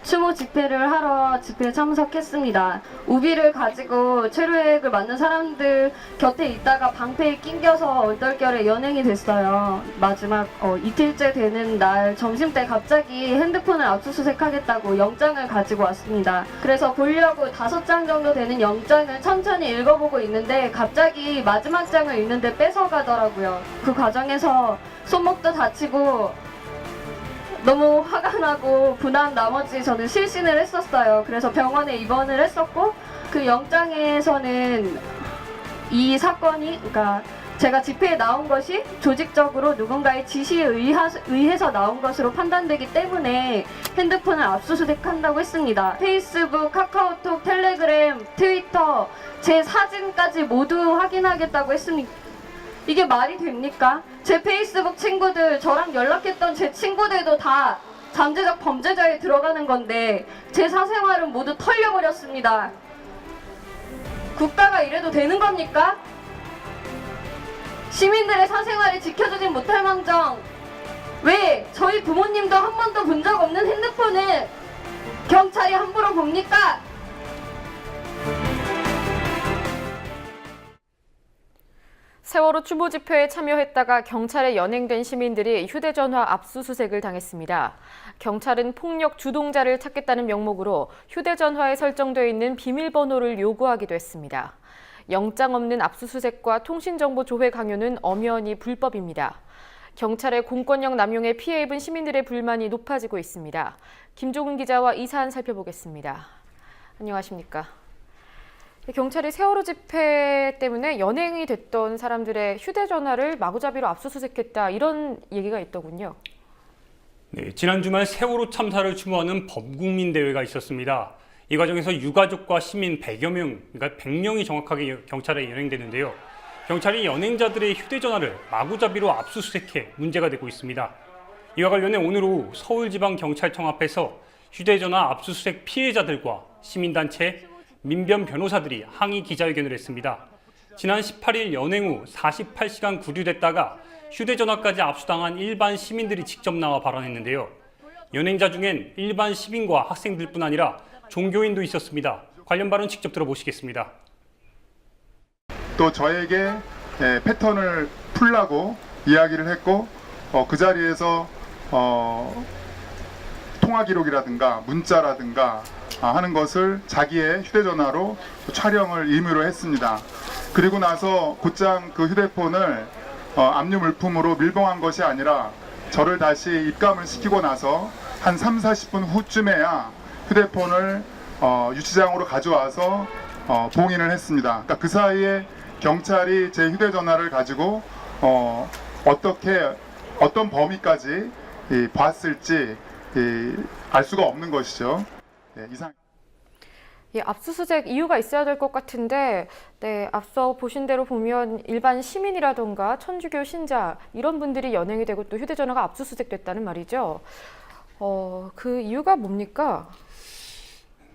추모 집회를 하러 집회에 참석했습니다. 우비를 가지고 체류액을 맞는 사람들 곁에 있다가 방패에 낑겨서 얼떨결에 연행이 됐어요. 마지막 이틀째 되는 날 점심때 갑자기 핸드폰을 압수수색하겠다고 영장을 가지고 왔습니다. 그래서 보려고 5장 정도 되는 영장을 천천히 읽어보고 있는데 갑자기 마지막 장을 읽는데 뺏어가더라고요. 그 과정에서 손목도 다치고 너무 화가 나고 분한 나머지 저는 실신을 했었어요. 그래서 병원에 입원을 했었고 그 영장에서는 이 사건이 그러니까 제가 집회에 나온 것이 조직적으로 누군가의 지시에 의해서 나온 것으로 판단되기 때문에 핸드폰을 압수수색한다고 했습니다. 페이스북, 카카오톡, 텔레그램, 트위터 제 사진까지 모두 확인하겠다고 했습니다. 이게 말이 됩니까? 제 페이스북 친구들, 저랑 연락했던 제 친구들도 다 잠재적 범죄자에 들어가는 건데 제 사생활은 모두 털려버렸습니다. 국가가 이래도 되는 겁니까? 시민들의 사생활이 지켜주진 못할 망정 왜 저희 부모님도 한 번도 본 적 없는 핸드폰을 경찰이 함부로 봅니까? 세월호 추모 집회에 참여했다가 경찰에 연행된 시민들이 휴대전화 압수수색을 당했습니다. 경찰은 폭력 주동자를 찾겠다는 명목으로 휴대전화에 설정되어 있는 비밀번호를 요구하기도 했습니다. 영장 없는 압수수색과 통신정보 조회 강요는 엄연히 불법입니다. 경찰의 공권력 남용에 피해 입은 시민들의 불만이 높아지고 있습니다. 김종은 기자와 이 사안 살펴보겠습니다. 안녕하십니까? 경찰이 세월호 집회 때문에 연행이 됐던 사람들의 휴대전화를 마구잡이로 압수수색했다 이런 얘기가 있더군요. 네, 지난 주말 세월호 참사를 추모하는 범국민대회가 있었습니다. 이 과정에서 유가족과 시민 100여 명, 그러니까 100명이 정확하게 경찰에 연행되는데요. 경찰이 연행자들의 휴대전화를 마구잡이로 압수수색해 문제가 되고 있습니다. 이와 관련해 오늘 오후 서울지방경찰청 앞에서 휴대전화 압수수색 피해자들과 시민단체, 민변 변호사들이 항의 기자회견을 했습니다. 지난 18일 연행 후 48시간 구류됐다가 휴대전화까지 압수당한 일반 시민들이 직접 나와 발언했는데요. 연행자 중엔 일반 시민과 학생들뿐 아니라 종교인도 있었습니다. 관련 발언 직접 들어보시겠습니다. 또 저에게 패턴을 풀라고 이야기를 했고 그 자리에서 통화 기록이라든가 문자라든가 하는 것을 자기의 휴대전화로 촬영을 임의로 했습니다. 그리고 나서 곧장 그 휴대폰을 압류 물품으로 밀봉한 것이 아니라 저를 다시 입감을 시키고 나서 한 30-40분 후쯤에야 휴대폰을 유치장으로 가져와서 봉인을 했습니다. 그러니까 그 사이에 경찰이 제 휴대전화를 가지고 어떤 범위까지 봤을지 알 수가 없는 것이죠. 이상. 예, 압수수색 이유가 있어야 될 것 같은데 앞서 보신 대로 보면 일반 시민이라던가 천주교 신자 이런 분들이 연행이 되고 또 휴대전화가 압수수색됐다는 말이죠. 그 이유가 뭡니까?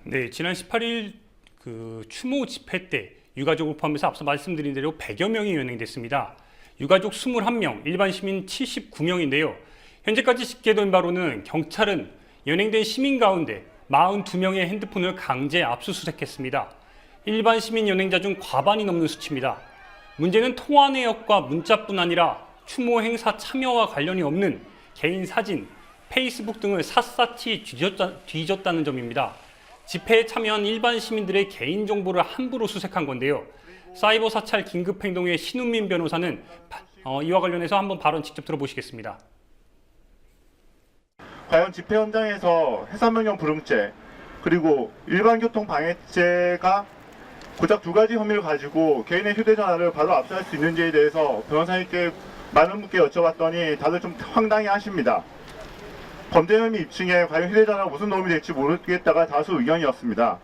네, 지난 18일 그 추모 집회 때 유가족을 포함해서 앞서 말씀드린 대로 100여 명이 연행됐습니다. 유가족 21명, 일반 시민 79명인데요. 현재까지 집계된 바로는 경찰은 연행된 시민 가운데 42명의 핸드폰을 강제 압수수색했습니다. 일반 시민 연행자 중 과반이 넘는 수치입니다. 문제는 통화 내역과 문자뿐 아니라 추모 행사 참여와 관련이 없는 개인 사진, 페이스북 등을 샅샅이 뒤졌다는 점입니다. 집회에 참여한 일반 시민들의 개인정보를 함부로 수색한 건데요. 사이버 사찰 긴급행동의 신은민 변호사는 이와 관련해서 한번 발언 직접 들어보시겠습니다. 과연 집회 현장에서 해산명령 불응죄 그리고 일반교통 방해죄가 고작 2가지 혐의를 가지고 개인의 휴대전화를 바로 압수할 수 있는지에 대해서 변호사님께 많은 분께 여쭤봤더니 다들 좀 황당해 하십니다. 범죄 혐의 입증에 과연 휴대전화가 무슨 도움이 될지 모르겠다가 다수 의견이었습니다.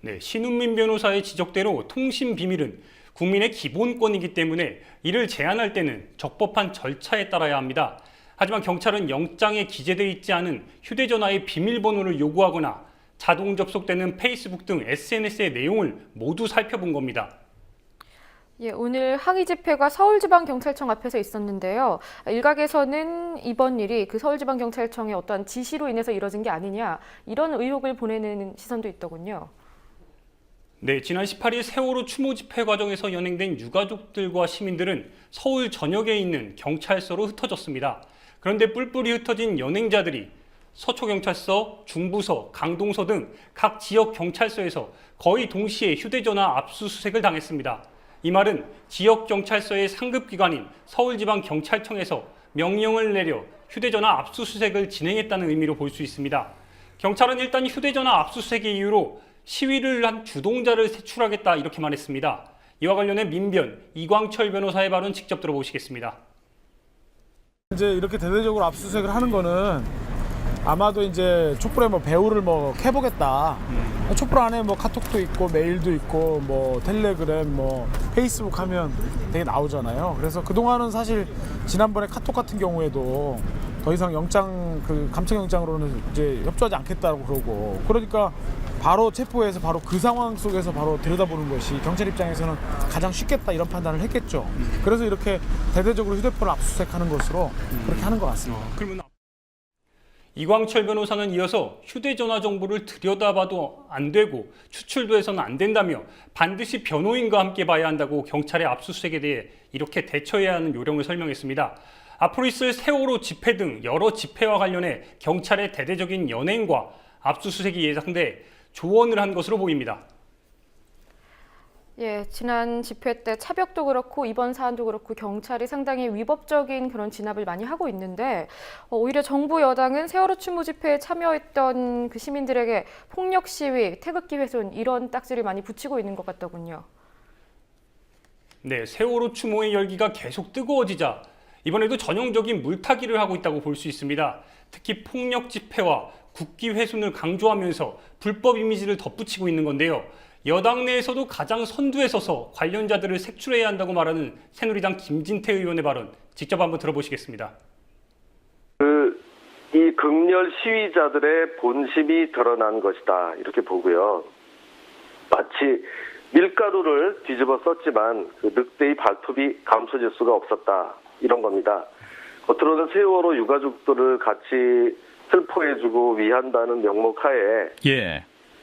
네, 신은민 변호사의 지적대로 통신 비밀은 국민의 기본권이기 때문에 이를 제한할 때는 적법한 절차에 따라야 합니다. 하지만 경찰은 영장에 기재되어 있지 않은 휴대전화의 비밀번호를 요구하거나 자동 접속되는 페이스북 등 SNS의 내용을 모두 살펴본 겁니다. 예, 오늘 항의 집회가 서울지방경찰청 앞에서 있었는데요. 일각에서는 이번 일이 그 서울지방경찰청의 어떠한 지시로 인해서 이뤄진 게 아니냐, 이런 의혹을 보내는 시선도 있더군요. 네, 지난 18일 세월호 추모 집회 과정에서 연행된 유가족들과 시민들은 서울 전역에 있는 경찰서로 흩어졌습니다. 그런데 뿔뿔이 흩어진 연행자들이 서초경찰서, 중부서, 강동서 등 각 지역 경찰서에서 거의 동시에 휴대전화 압수수색을 당했습니다. 이 말은 지역 경찰서의 상급기관인 서울지방경찰청에서 명령을 내려 휴대전화 압수수색을 진행했다는 의미로 볼 수 있습니다. 경찰은 일단 휴대전화 압수수색의 이유로 시위를 한 주동자를 색출하겠다 이렇게 말했습니다. 이와 관련해 민변 이광철 변호사의 발언 직접 들어보시겠습니다. 이제 이렇게 대대적으로 압수수색을 하는 거는 아마도 이제 촛불에 뭐 배우를 뭐 캐보겠다. 촛불 안에 뭐 카톡도 있고 메일도 있고 뭐 텔레그램 뭐 페이스북 하면 되게 나오잖아요. 그래서 그동안은 사실 지난번에 카톡 같은 경우에도 더 이상 영장 그 감청영장으로는 이제 협조하지 않겠다고 그러고, 그러니까 바로 체포해서 바로 그 상황 속에서 바로 들여다보는 것이 경찰 입장에서는 가장 쉽겠다 이런 판단을 했겠죠. 그래서 이렇게 대대적으로 휴대폰을 압수수색하는 것으로 그렇게 하는 것 같습니다. 그러면 이광철 변호사는 이어서 휴대전화 정보를 들여다봐도 안 되고 추출도 해서는 안 된다며 반드시 변호인과 함께 봐야 한다고 경찰의 압수수색에 대해 이렇게 대처해야 하는 요령을 설명했습니다. 앞으로 있을 세월호 집회 등 여러 집회와 관련해 경찰의 대대적인 연행과 압수수색이 예상돼 조언을 한 것으로 보입니다. 예, 지난 집회 때 차벽도 그렇고 이번 사안도 그렇고 경찰이 상당히 위법적인 그런 진압을 많이 하고 있는데 오히려 정부 여당은 세월호 추모 집회에 참여했던 그 시민들에게 폭력 시위, 태극기 훼손 이런 딱지를 많이 붙이고 있는 것 같더군요. 네, 세월호 추모의 열기가 계속 뜨거워지자 이번에도 전형적인 물타기를 하고 있다고 볼 수 있습니다. 특히 폭력 집회와 국기 훼손을 강조하면서 불법 이미지를 덧붙이고 있는 건데요. 여당 내에서도 가장 선두에 서서 관련자들을 색출해야 한다고 말하는 새누리당 김진태 의원의 발언 직접 한번 들어보시겠습니다. 이 극렬 시위자들의 본심이 드러난 것이다 이렇게 보고요. 마치 밀가루를 뒤집어 썼지만 그 늑대의 발톱이 감춰질 수가 없었다 이런 겁니다. 겉으로는 세월호 유가족들을 같이 슬퍼해주고 위한다는 명목하에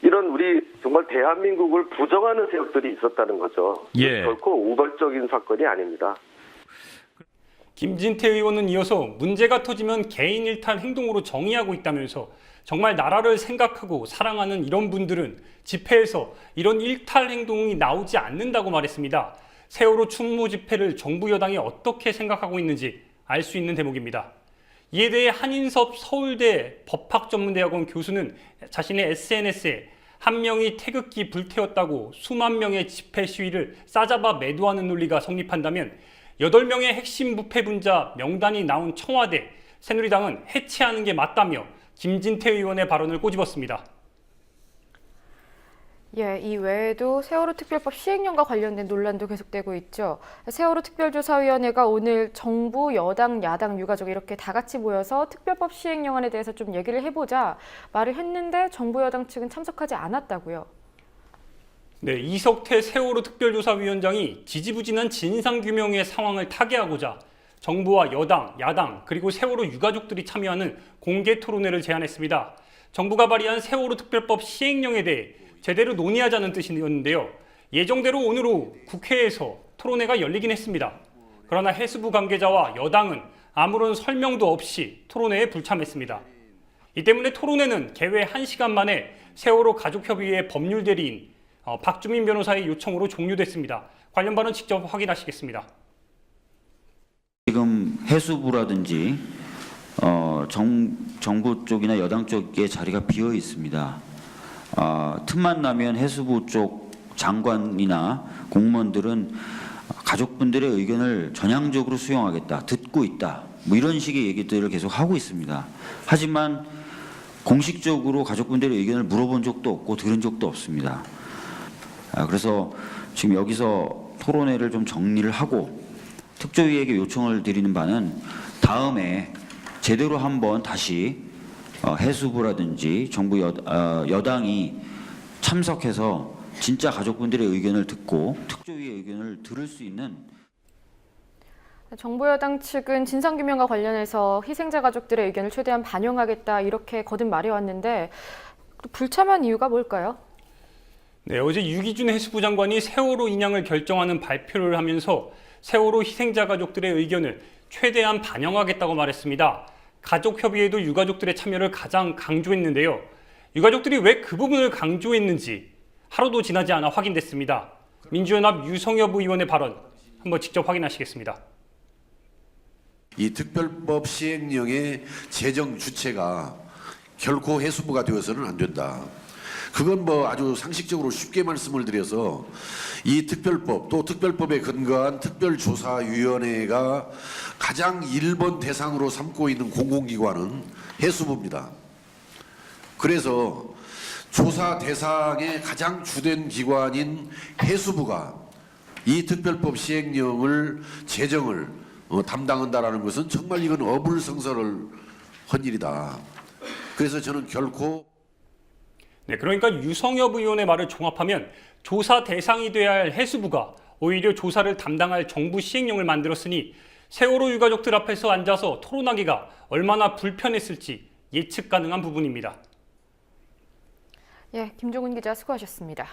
이런 우리 정말 대한민국을 부정하는 세력들이 있었다는 거죠. 결코 우발적인 사건이 아닙니다. 김진태 의원은 이어서 문제가 터지면 개인 일탈 행동으로 정의하고 있다면서 정말 나라를 생각하고 사랑하는 이런 분들은 집회에서 이런 일탈 행동이 나오지 않는다고 말했습니다. 세월호 추모 집회를 정부 여당이 어떻게 생각하고 있는지 알 수 있는 대목입니다. 이에 대해 한인섭 서울대 법학전문대학원 교수는 자신의 SNS에 한 명이 태극기 불태웠다고 수만 명의 집회 시위를 싸잡아 매도하는 논리가 성립한다면 8명의 핵심 부패 분자 명단이 나온 청와대, 새누리당은 해체하는 게 맞다며 김진태 의원의 발언을 꼬집었습니다. 예, 이 외에도 세월호 특별법 시행령과 관련된 논란도 계속되고 있죠. 세월호 특별조사위원회가 오늘 정부, 여당, 야당, 유가족 이렇게 다 같이 모여서 특별법 시행령안에 대해서 좀 얘기를 해보자 말을 했는데 정부, 여당 측은 참석하지 않았다고요. 네, 이석태 세월호 특별조사위원장이 지지부진한 진상규명의 상황을 타개하고자 정부와 여당, 야당, 그리고 세월호 유가족들이 참여하는 공개 토론회를 제안했습니다. 정부가 발의한 세월호 특별법 시행령에 대해 제대로 논의하자는 뜻이었는데요. 예정대로 오늘 오후 국회에서 토론회가 열리긴 했습니다. 그러나 해수부 관계자와 여당은 아무런 설명도 없이 토론회에 불참했습니다. 이 때문에 토론회는 개회 1시간 만에 세월호 가족협의회 법률 대리인 박주민 변호사의 요청으로 종료됐습니다. 관련 발언 직접 확인하시겠습니다. 지금 해수부라든지 정부 쪽이나 여당 쪽에 자리가 비어 있습니다. 틈만 나면 해수부 쪽 장관이나 공무원들은 가족분들의 의견을 전향적으로 수용하겠다, 듣고 있다, 뭐 이런 식의 얘기들을 계속 하고 있습니다. 하지만 공식적으로 가족분들의 의견을 물어본 적도 없고 들은 적도 없습니다. 그래서 지금 여기서 토론회를 좀 정리를 하고 특조위에게 요청을 드리는 바는 다음에 제대로 한번 다시 해수부라든지 정부 여당이 참석해서 진짜 가족분들의 의견을 듣고 특조위의 의견을 들을 수 있는 정부 여당 측은 진상규명과 관련해서 희생자 가족들의 의견을 최대한 반영하겠다 이렇게 거듭 말해왔는데 불참한 이유가 뭘까요? 네, 어제 유기준 해수부 장관이 세월호 인양을 결정하는 발표를 하면서 세월호 희생자 가족들의 의견을 최대한 반영하겠다고 말했습니다. 가족협의회도 유가족들의 참여를 가장 강조했는데요. 유가족들이 왜 그 부분을 강조했는지 하루도 지나지 않아 확인됐습니다. 민주연합 유성엽 의원의 발언 한번 직접 확인하시겠습니다. 이 특별법 시행령의 재정 주체가 결코 해수부가 되어서는 안 된다. 그건 뭐 아주 상식적으로 쉽게 말씀을 드려서 이 특별법 또 특별법에 근거한 특별조사위원회가 가장 1번 대상으로 삼고 있는 공공기관은 해수부입니다. 그래서 조사 대상의 가장 주된 기관인 해수부가 이 특별법 시행령을 제정을 담당한다라는 것은 정말 이건 어불성설을 한 일이다. 그래서 저는 결코 네, 그러니까 유성엽 의원의 말을 종합하면 조사 대상이 돼야 할 해수부가 오히려 조사를 담당할 정부 시행령을 만들었으니 세월호 유가족들 앞에서 앉아서 토론하기가 얼마나 불편했을지 예측 가능한 부분입니다. 예, 김종훈 기자 수고하셨습니다.